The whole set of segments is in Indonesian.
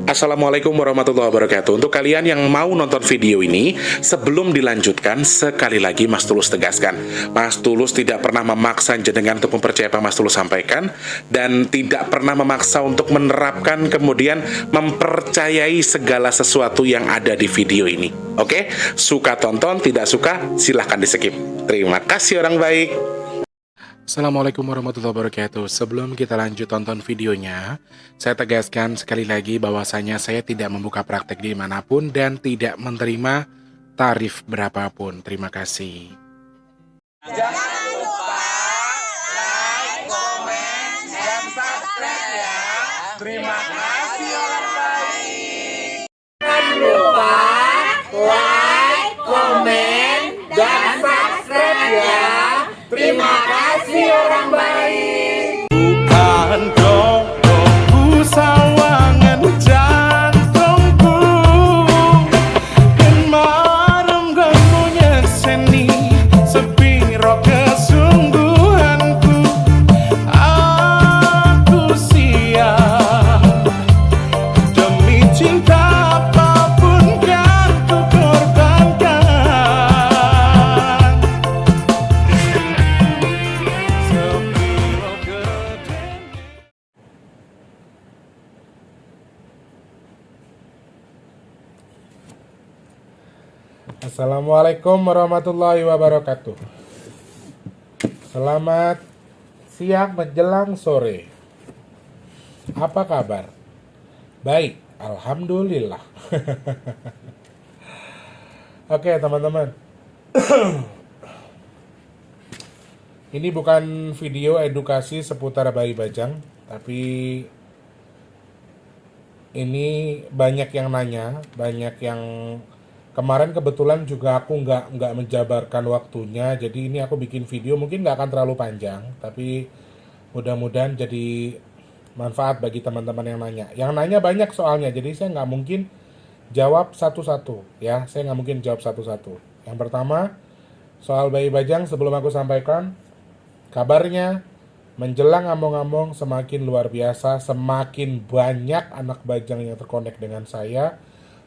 Assalamualaikum warahmatullahi wabarakatuh. Untuk kalian yang mau nonton video ini, sebelum dilanjutkan, sekali lagi Mas Tulus tegaskan, Mas Tulus tidak pernah memaksa jenengan untuk mempercayai apa Mas Tulus sampaikan, dan tidak pernah memaksa untuk menerapkan kemudian mempercayai segala sesuatu yang ada di video ini. Oke? Suka tonton, tidak suka silahkan di skip. Terima kasih orang baik. Assalamualaikum warahmatullahi wabarakatuh. Sebelum kita lanjut tonton videonya, saya tegaskan sekali lagi bahwasanya saya tidak membuka praktek dimanapun dan tidak menerima tarif berapapun. Terima kasih. Jangan lupa like, komen, dan subscribe ya. Terima kasih orang baik. Jangan lupa like, komen, dan subscribe ya. Terima kasih orang baik. Bukan jodohku sawangan jantungku, dan marem gamunya seni sepiro kesungguhanku. Aku siap demi cinta apapun kan ku korbankan. Sepiro gedenya. Assalamualaikum warahmatullahi wabarakatuh. Selamat siang menjelang sore. Apa kabar? Baik, alhamdulillah. Oke, teman-teman. Ini bukan video edukasi seputar bayi bajang, tapi ini banyak yang nanya, banyak yang kemarin kebetulan juga aku nggak menjabarkan waktunya, jadi ini aku bikin video mungkin nggak akan terlalu panjang, tapi mudah-mudahan jadi manfaat bagi teman-teman yang nanya. Yang nanya banyak soalnya, jadi saya nggak mungkin jawab satu-satu ya, saya nggak mungkin jawab satu-satu. Yang pertama, soal bayi bajang sebelum aku sampaikan, kabarnya menjelang ngomong-ngomong semakin luar biasa, semakin banyak anak bajang yang terkonek dengan saya,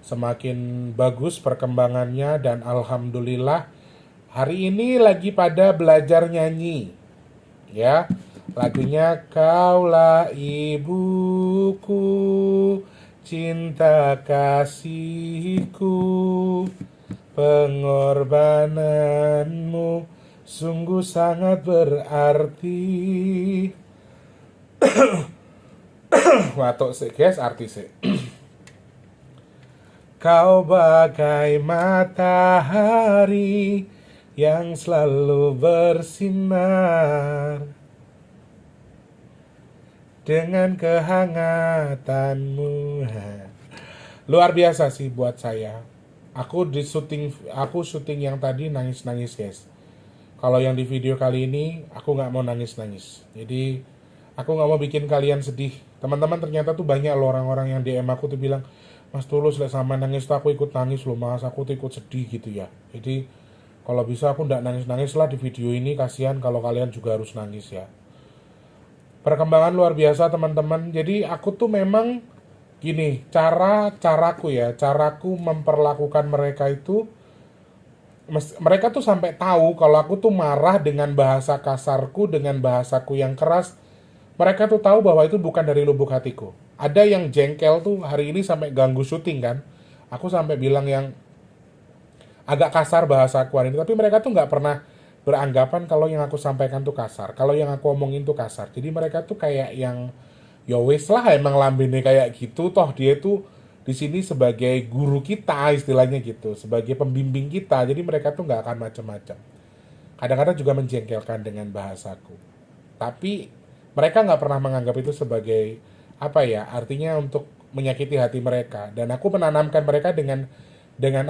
semakin bagus perkembangannya, dan alhamdulillah hari ini lagi pada belajar nyanyi ya. Lagunya Kaulah Ibuku, cinta kasihku, pengorbananmu sungguh sangat berarti. Watuk sih guys, artis sih. Kau bagai matahari yang selalu bersinar dengan kehangatanmu. Luar biasa sih buat saya. Aku syuting yang tadi nangis-nangis guys. Kalau yang di video kali ini aku nggak mau nangis-nangis. Jadi aku nggak mau bikin kalian sedih. Teman-teman, ternyata tuh banyak loh orang-orang yang DM aku tuh bilang, Mas Tulus, lihat sama nangis tuh aku ikut nangis loh mas, aku tuh ikut sedih gitu ya. Jadi kalau bisa aku nggak nangis-nangis lah di video ini, kasihan kalau kalian juga harus nangis ya. Perkembangan luar biasa teman-teman. Jadi aku tuh memang gini, caraku memperlakukan mereka itu, mereka tuh sampai tahu kalau aku tuh marah dengan bahasa kasarku, dengan bahasaku yang keras. Mereka tuh tahu bahwa itu bukan dari lubuk hatiku. Ada yang jengkel tuh hari ini sampai ganggu syuting kan. Aku sampai bilang yang agak kasar bahasaku hari ini, tapi mereka tuh nggak pernah beranggapan kalau yang aku sampaikan tuh kasar, kalau yang aku omongin tuh kasar. Jadi mereka tuh kayak yang ya wes lah, emang lambene kayak gitu, toh dia tuh di sini sebagai guru kita istilahnya gitu, sebagai pembimbing kita. Jadi mereka tuh nggak akan macam-macam. Kadang-kadang juga menjengkelkan dengan bahasaku, tapi mereka nggak pernah menganggap itu sebagai apa ya, artinya untuk menyakiti hati mereka. Dan aku menanamkan mereka dengan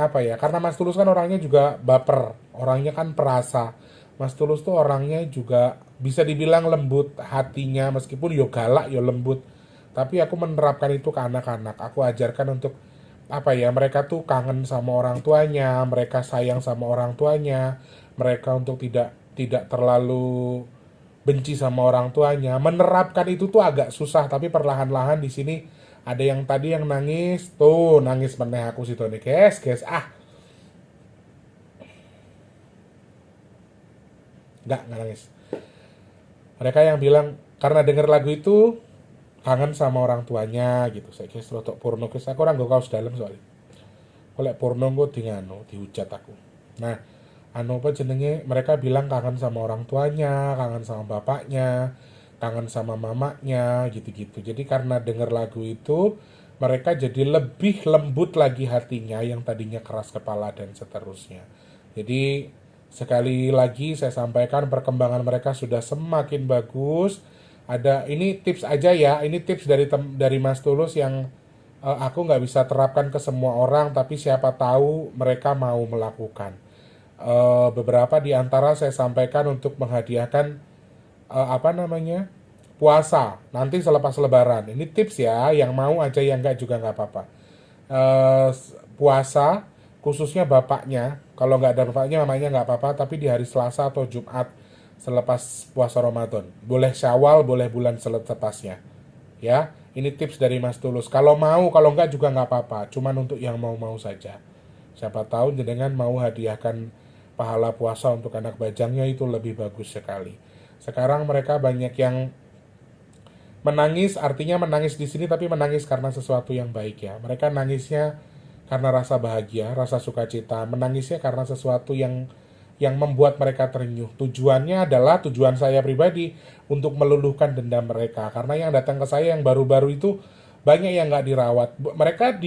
apa ya, karena Mas Tulus kan orangnya juga baper, orangnya kan perasa. Mas Tulus tuh orangnya juga bisa dibilang lembut hatinya, meskipun yo galak yo lembut. Tapi aku menerapkan itu ke anak-anak. Aku ajarkan untuk apa ya, mereka tuh kangen sama orang tuanya, mereka sayang sama orang tuanya, mereka untuk tidak terlalu benci sama orang tuanya. Menerapkan itu tuh agak susah, tapi perlahan-lahan di sini Ada yang tadi yang nangis, tuh nangis meneh aku situ nih guys, nggak nangis. Mereka yang bilang karena denger lagu itu kangen sama orang tuanya gitu. Saya guys rotok porno guys, aku orang gue kaos dalam soalnya. Oleh porno gue di nganu, dihujat aku. Nah, anu apa jenenge, mereka bilang kangen sama orang tuanya, kangen sama bapaknya, kangen sama mamanya, gitu-gitu. Jadi karena denger lagu itu, mereka jadi lebih lembut lagi hatinya yang tadinya keras kepala dan seterusnya. Jadi sekali lagi saya sampaikan perkembangan mereka sudah semakin bagus. Ada ini tips aja ya, ini tips dari Mas Tulus yang aku nggak bisa terapkan ke semua orang, tapi siapa tahu mereka mau melakukan. Beberapa di antara saya sampaikan untuk menghadiahkan apa namanya puasa nanti selepas Lebaran. Ini tips ya, yang mau aja, yang enggak juga nggak apa-apa. Puasa khususnya bapaknya, kalau nggak ada bapaknya mamanya nggak apa-apa, tapi di hari Selasa atau Jumat selepas puasa Ramadan. Boleh Syawal, boleh bulan selepasnya. Ya, ini tips dari Mas Tulus. Kalau mau, kalau enggak juga nggak apa-apa. Cuman untuk yang mau-mau saja. Siapa tahu jenengan mau hadiahkan pahala puasa untuk anak bajangnya, itu lebih bagus sekali. Sekarang mereka banyak yang menangis, artinya menangis di sini tapi menangis karena sesuatu yang baik ya. Mereka nangisnya karena rasa bahagia, rasa sukacita, menangisnya karena sesuatu yang membuat mereka terenyuh. Tujuannya adalah tujuan saya pribadi untuk meluluhkan dendam mereka. Karena yang datang ke saya yang baru-baru itu banyak yang nggak dirawat. Mereka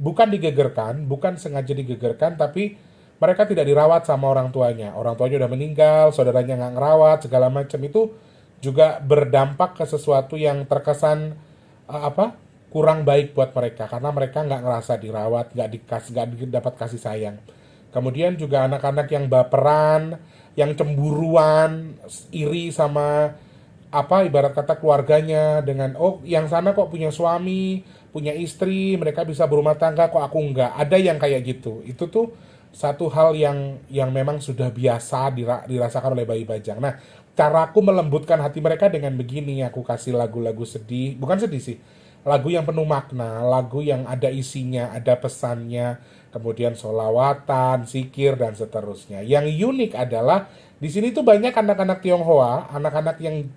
bukan digegerkan, bukan sengaja digegerkan, tapi mereka tidak dirawat sama orang tuanya. Orang tuanya udah meninggal, saudaranya nggak ngerawat, segala macam. Itu juga berdampak ke sesuatu yang terkesan kurang baik buat mereka. Karena mereka nggak ngerasa dirawat, nggak dapat kasih sayang. Kemudian juga anak-anak yang baperan, yang cemburuan, iri sama ibarat kata keluarganya dengan yang sana kok punya suami, punya istri, mereka bisa berumah tangga, kok aku enggak. Ada yang kayak gitu. Itu tuh satu hal yang memang sudah biasa dirasakan oleh bayi bajang. Nah, caraku melembutkan hati mereka dengan begini, aku kasih lagu-lagu sedih, bukan sedih sih, lagu yang penuh makna, lagu yang ada isinya, ada pesannya, kemudian sholawatan, zikir, dan seterusnya. Yang unik adalah di sini tuh banyak anak-anak Tionghoa, anak-anak yang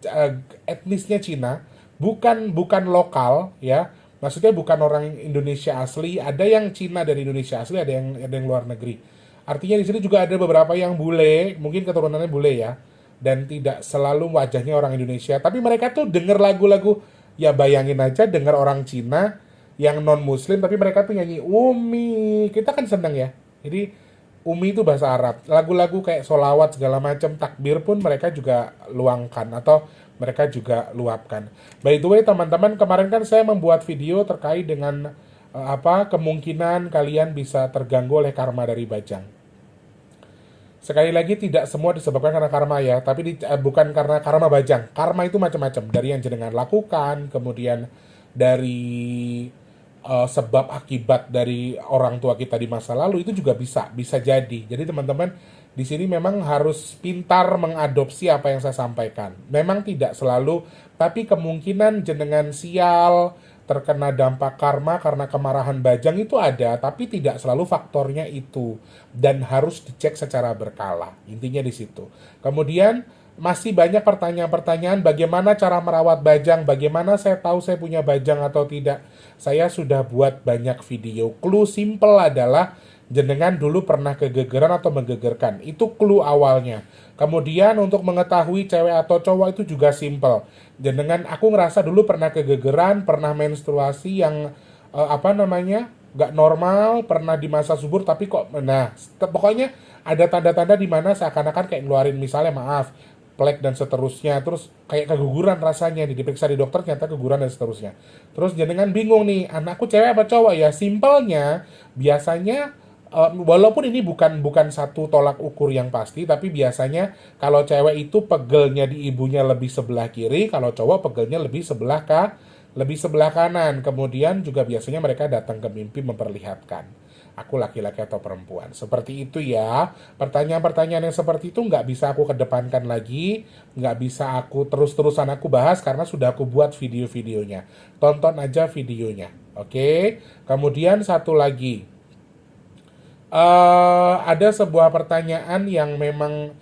etnisnya Cina, bukan lokal ya. Maksudnya bukan orang Indonesia asli, ada yang Cina dari Indonesia asli, ada yang luar negeri. Artinya di sini juga ada beberapa yang bule, mungkin keturunannya bule ya, dan tidak selalu wajahnya orang Indonesia. Tapi mereka tuh denger lagu-lagu, ya bayangin aja denger orang Cina yang non Muslim, tapi mereka tuh nyanyi Umi, kita kan seneng ya. Jadi Umi itu bahasa Arab. Lagu-lagu kayak sholawat segala macam, takbir pun mereka juga luangkan atau mereka juga luapkan. By the way teman-teman, kemarin kan saya membuat video terkait dengan kemungkinan kalian bisa terganggu oleh karma dari bajang. Sekali lagi tidak semua disebabkan karena karma ya, tapi bukan karena karma bajang. Karma itu macam-macam, dari yang jenengan lakukan, kemudian dari sebab akibat dari orang tua kita di masa lalu, itu juga bisa jadi. Jadi teman-teman di sini memang harus pintar mengadopsi apa yang saya sampaikan. Memang tidak selalu, tapi kemungkinan jenengan sial, terkena dampak karma karena kemarahan bajang itu ada, tapi tidak selalu faktornya itu. Dan harus dicek secara berkala. Intinya di situ. Kemudian masih banyak pertanyaan-pertanyaan bagaimana cara merawat bajang, bagaimana saya tahu saya punya bajang atau tidak. Saya sudah buat banyak video. Clue simple adalah jenengan dulu pernah kegegeran atau menggegerkan. Itu clue awalnya. Kemudian untuk mengetahui cewek atau cowok itu juga simple. Jenengan, aku ngerasa dulu pernah kegegeran, pernah menstruasi yang gak normal, pernah di masa subur tapi kok, pokoknya ada tanda-tanda di mana seakan-akan kayak ngeluarin misalnya plek dan seterusnya, terus kayak keguguran rasanya, diperiksa di dokter ternyata keguguran dan seterusnya. Terus jenengan bingung nih, anakku cewek apa cowok ya? Simpelnya biasanya walaupun ini bukan satu tolak ukur yang pasti, tapi biasanya kalau cewek itu pegelnya di ibunya lebih sebelah kiri, kalau cowok pegelnya lebih sebelah lebih sebelah kanan. Kemudian juga biasanya mereka datang ke mimpi memperlihatkan, aku laki-laki atau perempuan. Seperti itu ya. Pertanyaan-pertanyaan yang seperti itu nggak bisa aku kedepankan lagi, nggak bisa aku terus-terusan aku bahas karena sudah aku buat video-videonya. Tonton aja videonya, oke? Kemudian satu lagi, ada sebuah pertanyaan yang memang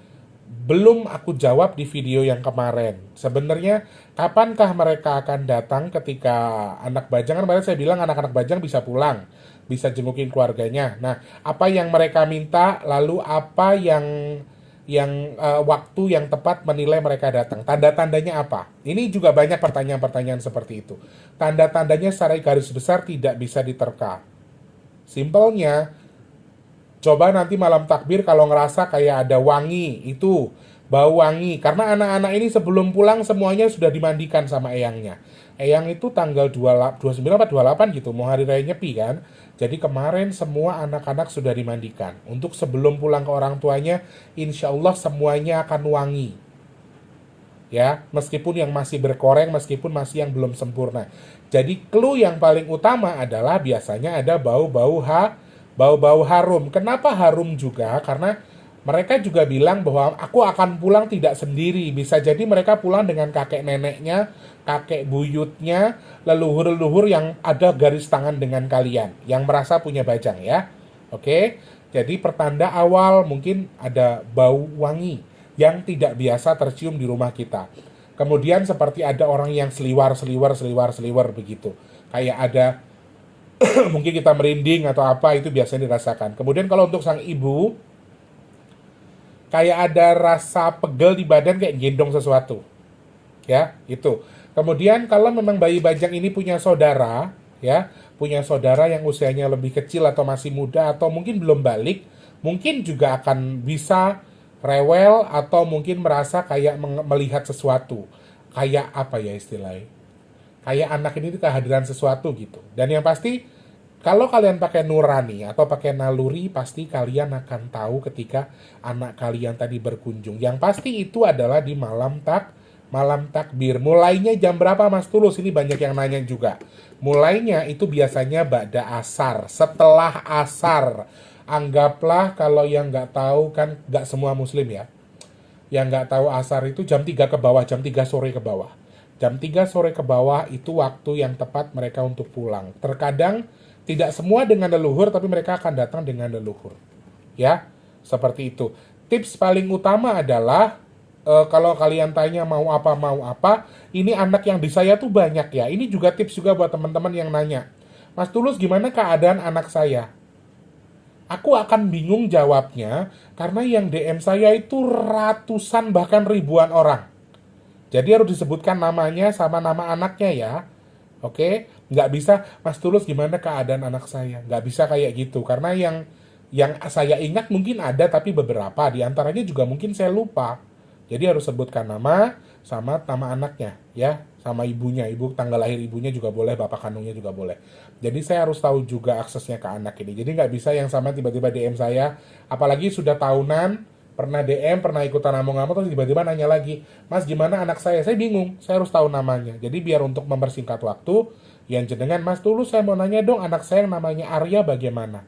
belum aku jawab di video yang kemarin. Sebenarnya kapankah mereka akan datang ketika anak bajang? Kan kemarin saya bilang anak-anak bajang bisa pulang, bisa jengukin keluarganya. Nah, apa yang mereka minta, lalu apa yang waktu yang tepat menilai mereka datang? Tanda-tandanya apa? Ini juga banyak pertanyaan-pertanyaan seperti itu. Tanda-tandanya secara garis besar tidak bisa diterka. Simpelnya, coba nanti malam takbir kalau ngerasa kayak ada wangi, itu bau wangi. Karena anak-anak ini sebelum pulang semuanya sudah dimandikan sama eyangnya. Eyang itu tanggal 29 atau 28 gitu, mau hari raya Nyepi kan. Jadi kemarin semua anak-anak sudah dimandikan. Untuk sebelum pulang ke orang tuanya, insya Allah semuanya akan wangi. Ya, meskipun yang masih berkoreng, meskipun masih yang belum sempurna. Jadi clue yang paling utama adalah biasanya ada bau-bau harum. Kenapa harum juga? Karena mereka juga bilang bahwa aku akan pulang tidak sendiri. Bisa jadi mereka pulang dengan kakek neneknya, kakek buyutnya, leluhur-leluhur yang ada garis tangan dengan kalian, yang merasa punya bajang ya. Oke, jadi pertanda awal mungkin ada bau wangi yang tidak biasa tercium di rumah kita. Kemudian seperti ada orang yang seliwar begitu. Kayak ada mungkin kita merinding atau apa, itu biasanya dirasakan. Kemudian kalau untuk sang ibu, kayak ada rasa pegel di badan kayak gendong sesuatu. Ya, itu. Kemudian kalau memang bayi bajang ini punya saudara, ya, punya saudara yang usianya lebih kecil atau masih muda atau mungkin belum balik, mungkin juga akan bisa rewel atau mungkin merasa kayak melihat sesuatu. Kayak apa ya istilahnya? Kayak anak ini kehadiran sesuatu gitu. Dan yang pasti, kalau kalian pakai nurani atau pakai naluri, pasti kalian akan tahu ketika anak kalian tadi berkunjung. Yang pasti itu adalah di malam takbir. Mulainya jam berapa Mas Tulus? Ini banyak yang nanya juga. Mulainya itu biasanya ba'da asar, setelah asar. Anggaplah kalau yang nggak tahu, kan nggak semua muslim ya. Yang nggak tahu asar itu jam 3 ke bawah, jam 3 sore ke bawah. Jam 3 sore ke bawah itu waktu yang tepat mereka untuk pulang. Terkadang tidak semua dengan leluhur, tapi mereka akan datang dengan leluhur. Ya, seperti itu. Tips paling utama adalah, kalau kalian tanya mau apa, ini anak yang di saya tuh banyak ya. Ini juga tips juga buat teman-teman yang nanya. Mas Tulus, gimana keadaan anak saya? Aku akan bingung jawabnya, karena yang DM saya itu ratusan bahkan ribuan orang. Jadi harus disebutkan namanya sama nama anaknya ya. Oke, nggak bisa, Mas Tulus gimana keadaan anak saya? Nggak bisa kayak gitu, karena yang saya ingat mungkin ada, tapi beberapa diantaranya juga mungkin saya lupa. Jadi harus sebutkan nama sama nama anaknya ya, sama ibunya, tanggal lahir ibunya juga boleh, bapak kandungnya juga boleh. Jadi saya harus tahu juga aksesnya ke anak ini. Jadi nggak bisa yang sama tiba-tiba DM saya, apalagi sudah tahunan, pernah DM, pernah ikutan among-among, terus tiba-tiba nanya lagi, Mas gimana anak saya? Saya bingung, saya harus tahu namanya. Jadi biar untuk mempersingkat waktu, yang jenengan, Mas Tulus saya mau nanya dong, anak saya yang namanya Arya bagaimana?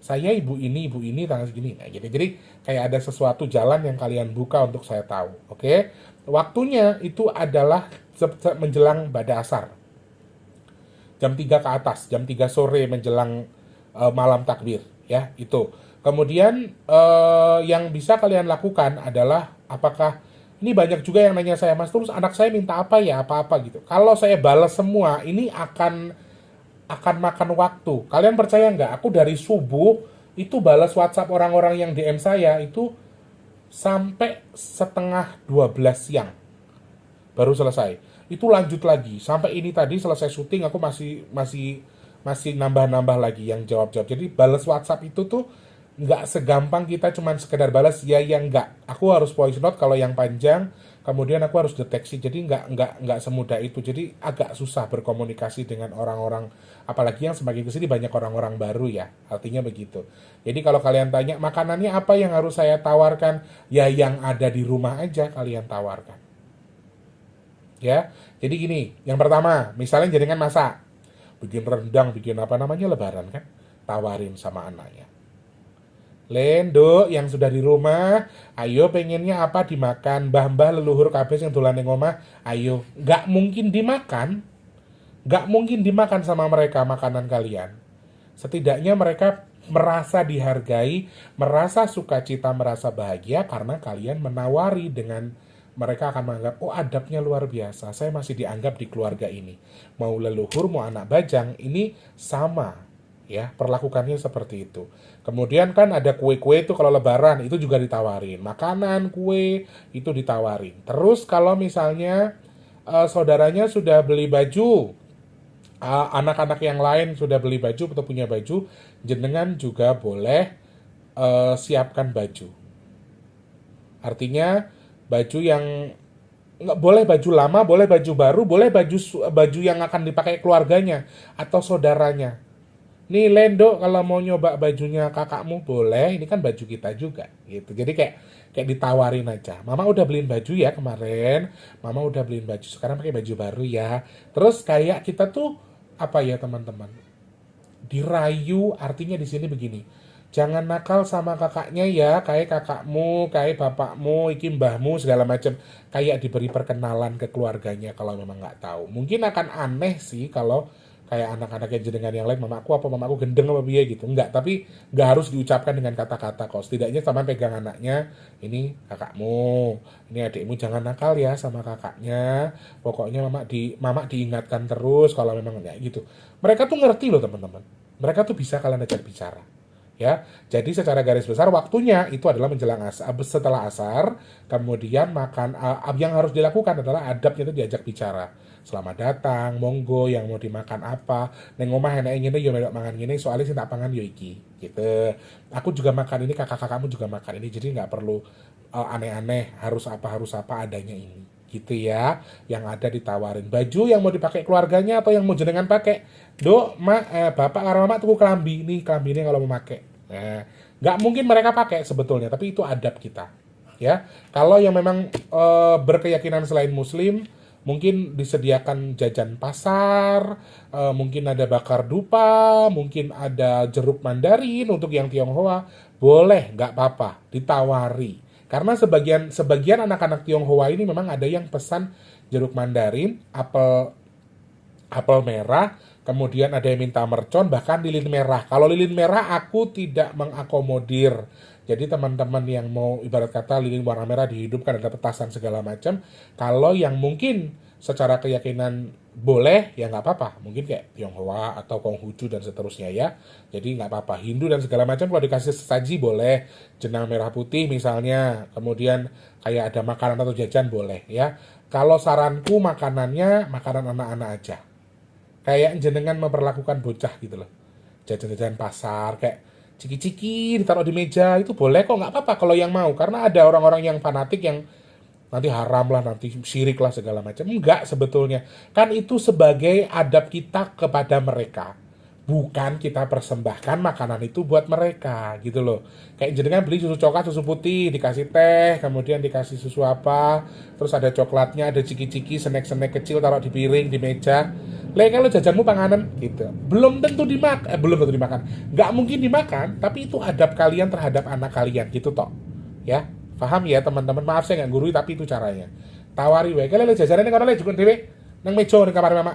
Saya ibu ini tanggal segini. Nah, gitu. Jadi kayak ada sesuatu jalan yang kalian buka untuk saya tahu. Oke? Waktunya itu adalah menjelang ba'da asar. Jam 3 ke atas, jam 3 sore menjelang malam takbir, ya, itu. Kemudian yang bisa kalian lakukan adalah, apakah ini banyak juga yang nanya saya, Mas Tulus anak saya minta apa ya, apa-apa gitu. Kalau saya balas semua, ini akan makan waktu. Kalian percaya nggak? Aku dari subuh itu balas WhatsApp orang-orang yang DM saya itu sampai setengah 12 siang baru selesai. Itu lanjut lagi sampai ini tadi selesai syuting, aku masih nambah-nambah lagi yang jawab-jawab. Jadi balas WhatsApp itu tuh nggak segampang kita cuman sekedar balas ya yang nggak. Aku harus voice note kalau yang panjang, kemudian aku harus deteksi. Jadi nggak semudah itu. Jadi agak susah berkomunikasi dengan orang-orang, apalagi yang semakin kesini banyak orang-orang baru ya. Artinya begitu. Jadi kalau kalian tanya makanannya apa yang harus saya tawarkan, ya yang ada di rumah aja kalian tawarkan. Ya, jadi gini, yang pertama, misalnya jenengan masak, bikin rendang, bikin apa namanya lebaran kan, tawarin sama anaknya. Lendo yang sudah di rumah, ayo pengennya apa dimakan, mbah-mbah leluhur kabeh yang dolan ning omah, ayo. Nggak mungkin dimakan sama mereka makanan kalian. Setidaknya mereka merasa dihargai, merasa sukacita, merasa bahagia karena kalian menawari dengan mereka akan menganggap, oh adabnya luar biasa, saya masih dianggap di keluarga ini. Mau leluhur, mau anak bajang, ini sama. Ya, perlakukannya seperti itu. Kemudian kan ada kue-kue itu kalau lebaran, itu juga ditawarin. Makanan, kue, itu ditawarin. Terus kalau misalnya saudaranya sudah beli baju, anak-anak yang lain sudah beli baju atau punya baju, jenengan juga boleh siapkan baju. Artinya baju yang nggak boleh baju lama, boleh baju baru, boleh baju yang akan dipakai keluarganya atau saudaranya. Nih Lendo kalau mau nyoba bajunya kakakmu boleh, ini kan baju kita juga gitu. Jadi kayak kayak ditawarin aja. Mama udah beliin baju ya kemarin, Mama udah beliin baju, sekarang pakai baju baru ya. Terus kayak kita tuh apa ya teman-teman? Dirayu artinya di sini begini. Jangan nakal sama kakaknya ya, kayak kakakmu, kayak bapakmu, iki mbahmu segala macam. Kayak diberi perkenalan ke keluarganya kalau memang nggak tahu. Mungkin akan aneh sih kalau kayak anak-anak yang jenengan yang lain, mamaku apa mamaku gendeng apa biaya gitu. Enggak, tapi nggak harus diucapkan dengan kata-kata kok. Setidaknya sama pegang anaknya, ini kakakmu, ini adikmu jangan nakal ya sama kakaknya. Pokoknya mama diingatkan terus kalau memang kayak gitu. Mereka tuh ngerti loh teman-teman. Mereka tuh bisa kalian ajak bicara. Ya, jadi secara garis besar waktunya itu adalah menjelang asar, setelah asar, kemudian makan yang harus dilakukan adalah adabnya itu diajak bicara. Selamat datang, monggo yang mau dimakan apa. Neng omah enek ngene yo melok mangan ngene, soalnya sing tak pangan yo iki. Gitu. Aku juga makan ini, kakak-kakakmu juga makan ini, jadi nggak perlu aneh-aneh harus apa adanya ini. Gitu ya, yang ada ditawarin baju yang mau dipakai keluarganya atau yang mau jenengan pakai. Dok, bapak karo mama tuku kelambi, nih kelambi ini kalau mau pakai. Nah, nggak mungkin mereka pakai sebetulnya, tapi itu adab kita. Ya, kalau yang memang berkeyakinan selain Muslim, mungkin disediakan jajan pasar, mungkin ada bakar dupa, mungkin ada jeruk mandarin untuk yang Tionghoa, boleh, nggak apa-apa, ditawari. Karena sebagian anak-anak Tionghoa ini memang ada yang pesan jeruk mandarin, apel merah, kemudian ada yang minta mercon, bahkan lilin merah. Kalau lilin merah aku tidak mengakomodir. Jadi teman-teman yang mau ibarat kata lilin warna merah dihidupkan ada petasan segala macam. Kalau yang mungkin secara keyakinan boleh ya nggak apa-apa. Mungkin kayak Tionghoa atau Konghucu dan seterusnya ya. Jadi nggak apa-apa. Hindu dan segala macam kalau dikasih sesaji boleh. Jenang merah putih misalnya. Kemudian kayak ada makanan atau jajan boleh ya. Kalau saranku makanannya makanan anak-anak aja. Kayak jenengan memperlakukan bocah gitu loh. Jajan-jajan pasar kayak ciki-ciki ditaruh di meja itu boleh kok, nggak apa-apa kalau yang mau, karena ada orang-orang yang fanatik yang nanti haram lah, nanti syirik lah segala macam. Enggak, sebetulnya kan itu sebagai adab kita kepada mereka, bukan kita persembahkan makanan itu buat mereka gitu loh. Kayak jenengan beli susu coklat, susu putih, dikasih teh, kemudian dikasih susu apa, terus ada coklatnya, ada ciki-ciki, snack-snack kecil taruh di piring di meja. Lah kalau jajanmu panganan gitu, belum tentu dimakan, nggak mungkin dimakan, tapi itu adab kalian terhadap anak kalian gitu toh, ya, paham ya teman-teman. Maaf saya nggak gurui tapi itu caranya. Tawari wae, kalian jajanan yang kono juga dewe, nang meja di kamar mama.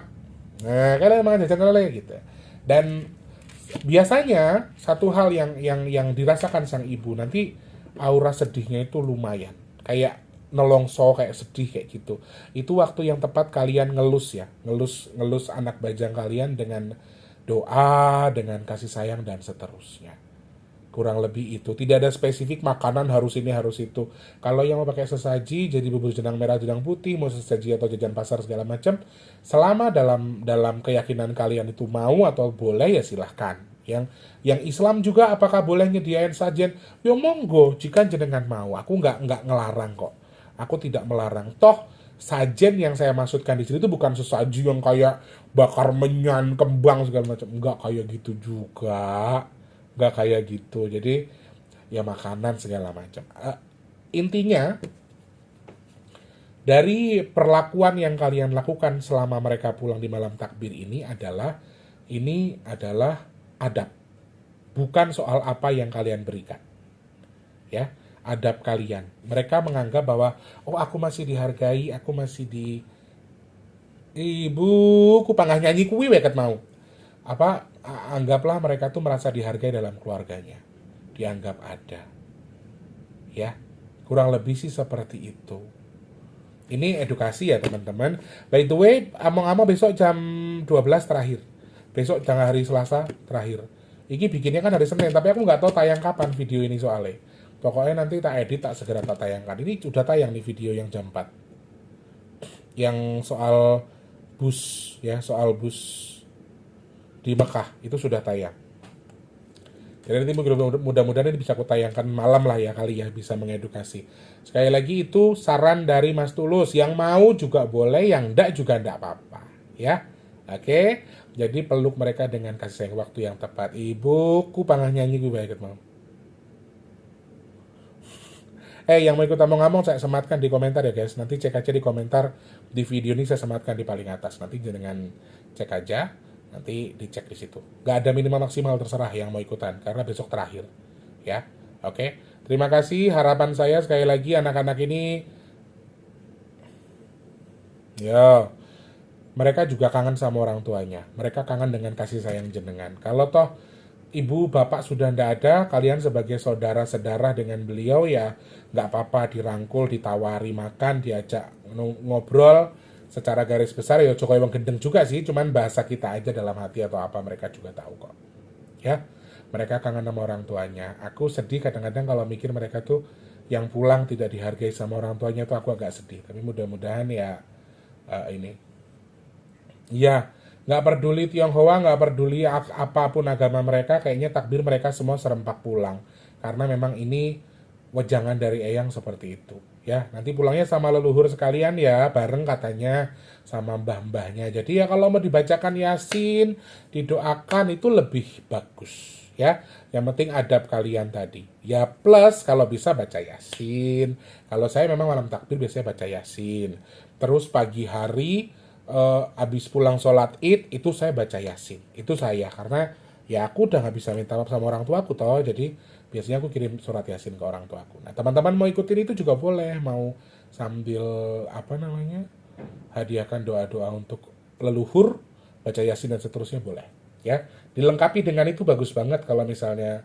Nah, kalian makan jajan kono gitu. Dan biasanya satu hal yang dirasakan sang ibu nanti aura sedihnya itu lumayan, kayak nelongso kayak sedih kayak gitu. Itu waktu yang tepat kalian ngelus ya, ngelus anak bajang kalian dengan doa, dengan kasih sayang dan seterusnya. Kurang lebih itu. Tidak ada spesifik makanan harus ini harus itu. Kalau yang mau pakai sesaji jadi bubur jenang merah jenang putih, mau sesaji atau jajan pasar segala macam, selama dalam keyakinan kalian itu mau atau boleh ya silahkan. Yang Islam juga apakah boleh nyediain sajian? Ya monggo jika jenengan mau. Aku nggak ngelarang kok. Aku tidak melarang. Toh sajen yang saya maksudkan di sini itu bukan sesaji yang kayak bakar menyan, kembang segala macam. Enggak kayak gitu juga. Enggak kayak gitu. Jadi ya makanan segala macam. Intinya Dari perlakuan yang kalian lakukan selama mereka pulang di malam takbir ini adalah adab, bukan soal apa yang kalian berikan. Ya, adab kalian. Mereka menganggap bahwa oh aku masih dihargai, aku masih ibu ku pangah nyanyi kuwi weket mau. Anggaplah mereka tuh merasa dihargai dalam keluarganya. Dianggap ada. Ya. Kurang lebih sih seperti itu. Ini edukasi ya teman-teman. By the way, among-among besok jam 12 terakhir. Besok jangan hari Selasa terakhir. Ini bikinnya kan hari Senin, tapi aku nggak tahu tayang kapan video ini soalnya. Pokoknya nanti tak edit, tak segera tak tayangkan. Ini sudah tayang nih video yang jam 4. Yang soal bus, ya, soal bus di Mekah, itu sudah tayang. Jadi nanti mudah-mudahan ini bisa aku tayangkan malam lah ya kali ya, bisa mengedukasi. Sekali lagi itu saran dari Mas Tulus. Yang mau juga boleh, yang enggak juga enggak apa-apa. Ya, oke. Jadi peluk mereka dengan kasih sayang waktu yang tepat. Ibuku pangah nyanyi gue baik mau. Yang mau ikut ngomong saya sematkan di komentar ya guys. Nanti cek aja di komentar di video ini, saya sematkan di paling atas. Nanti dengan cek aja. Nanti dicek di situ. Gak ada minimal maksimal, terserah yang mau ikutan karena besok terakhir. Ya. Oke. Terima kasih. Harapan saya sekali lagi anak-anak ini mereka juga kangen sama orang tuanya. Mereka kangen dengan kasih sayang jenengan. Kalau toh ibu bapak sudah ndak ada, kalian sebagai saudara-saudara dengan beliau ya nggak apa-apa dirangkul, ditawari makan, diajak ngobrol. Secara garis besar ya Jokowi emang gendeng juga sih, cuman bahasa kita aja dalam hati atau apa mereka juga tahu kok. Ya, mereka kangen sama orang tuanya. Aku sedih kadang-kadang kalau mikir mereka tuh yang pulang tidak dihargai sama orang tuanya tuh aku agak sedih. Tapi mudah-mudahan ya ini. Ya, nggak peduli Tionghoa, nggak peduli apapun agama mereka, kayaknya takbir mereka semua serempak pulang. Karena memang ini wejangan dari Eyang seperti itu. Ya, nanti pulangnya sama leluhur sekalian ya, bareng katanya sama mbah-mbahnya. Jadi ya kalau mau dibacakan Yasin, didoakan itu lebih bagus ya. Yang penting adab kalian tadi. Ya plus kalau bisa baca Yasin. Kalau saya memang malam takbir biasanya baca Yasin. Terus pagi hari habis pulang sholat Id itu saya baca Yasin. Itu saya karena ya aku udah nggak bisa minta maaf sama orang tua aku toh. Jadi biasanya aku kirim surat Yasin ke orang tua aku. Nah, teman-teman mau ikutin itu juga boleh, mau sambil hadiahkan doa-doa untuk leluhur, baca Yasin dan seterusnya boleh, ya. Dilengkapi dengan itu bagus banget kalau misalnya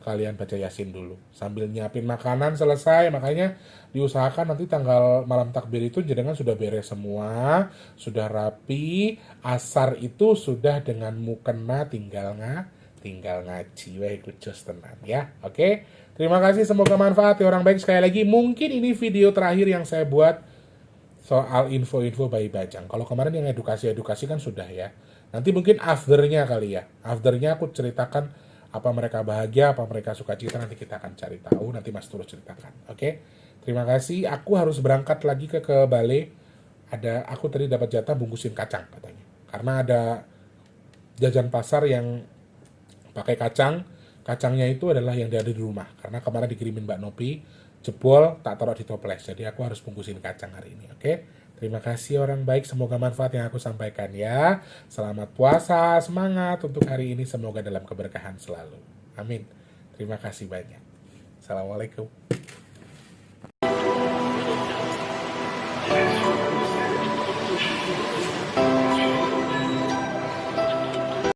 kalian baca Yasin dulu sambil nyiapin makanan selesai. Makanya diusahakan nanti tanggal malam takbir itu jenengan sudah beres semua, sudah rapi, asar itu sudah dengan mukena tinggal ngaji, ikut jos tenan ya. Oke, terima kasih, semoga manfaat ya orang baik. Sekali lagi mungkin ini video terakhir yang saya buat soal info-info bayi bajang. Kalau kemarin yang edukasi kan sudah ya. Nanti mungkin afternya kali ya. Afternya aku ceritakan apa mereka bahagia, apa mereka suka cita, nanti kita akan cari tahu. Nanti Mas terus ceritakan. Oke, terima kasih. Aku harus berangkat lagi ke Bale. Aku tadi dapat jatah bungkusin kacang katanya. Karena ada jajan pasar yang pakai kacangnya itu adalah yang ada di rumah karena kemarin dikirimin Mbak Nopi, jebol tak taruh di toples, jadi aku harus bungkusin kacang hari ini. Oke, terima kasih orang baik, semoga manfaat yang aku sampaikan ya. Selamat puasa, semangat untuk hari ini, semoga dalam keberkahan selalu, amin. Terima kasih banyak. Assalamualaikum.